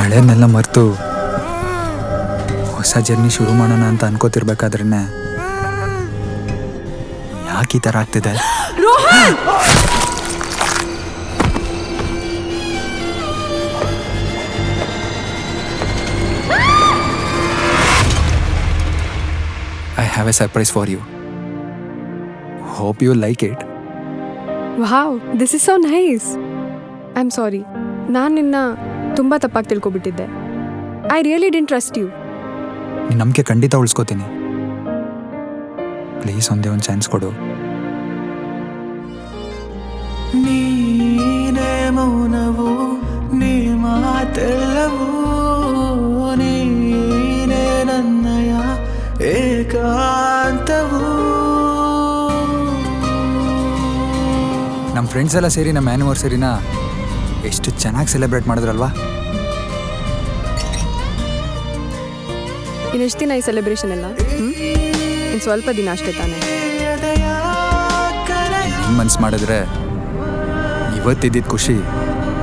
ಹಳೇದನ್ನೆಲ್ಲ ಮರೆತು ಹೊಸ ಜರ್ನಿ ಶುರು ಮಾಡೋಣ ಅಂತ ಅನ್ಕೋತಿರ್ಬೇಕಾದ್ರೆ ಯಾಕೆ ಈ ಥರ ಆಗ್ತಿದೆ? I have a surprise for you. Hope you like it. Wow, this is so nice. I am sorry, ನಾನು ನಿನ್ನ ತುಂಬ ತಪ್ಪಾಗಿ ತಿಳ್ಕೊಬಿಟ್ಟಿದ್ದೆ. I really didn't trust you. ನಿನ್ನ ನಂಬಿಕೆ ಖಂಡಿತ ಉಳಿಸ್ಕೋತೀನಿ. ಪ್ಲೀಸ್ ಒಂದೇ ಒಂದು ಚಾನ್ಸ್ ಕೊಡು. ನೀನೇ ಮೌನವು, ನೀ ಮಾತೆಲ್ಲವೂ, ನೀನೇ ನನ್ನಯ ಏಕಾಂತವು. ನಮ್ಮ ಫ್ರೆಂಡ್ಸ್ ಎಲ್ಲ ಸೇರಿ ನಮ್ಮ ಆ್ಯನಿವರ್ಸರಿನ ಎಷ್ಟು ಚೆನ್ನಾಗಿ ಸೆಲೆಬ್ರೇಟ್ ಮಾಡಿದ್ರಲ್ವಾ? ಇನ್ನೆಷ್ಟು ದಿನ ಈ ಸೆಲೆಬ್ರೇಷನ್ ಎಲ್ಲ? ಇನ್ನು ಸ್ವಲ್ಪ ದಿನ ಅಷ್ಟೇ ತಾನೇ. ಹಿಂಗೆ ಮನ್ಸು ಮಾಡಿದ್ರೆ ಇವತ್ತಿದ್ದಿದ್ದು ಖುಷಿ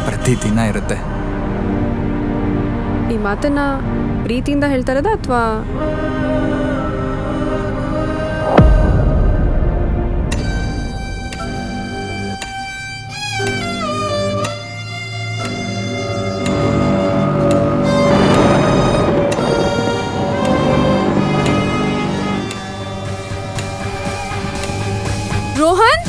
ಪ್ರತಿದಿನ ಇರುತ್ತೆ. ಈ ಮಾತನ್ನ ಪ್ರೀತಿಯಿಂದ ಹೇಳ್ತಾರದ ಅಥವಾ Rohan?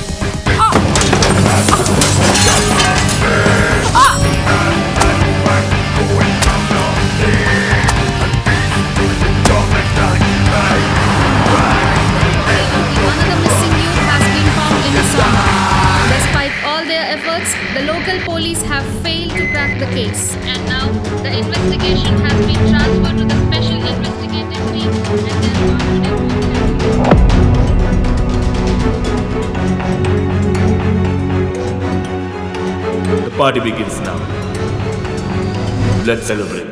The local police have failed to crack the case, and now the investigation has been transferred to the special investigative team and they are going to The party begins now. Let's celebrate.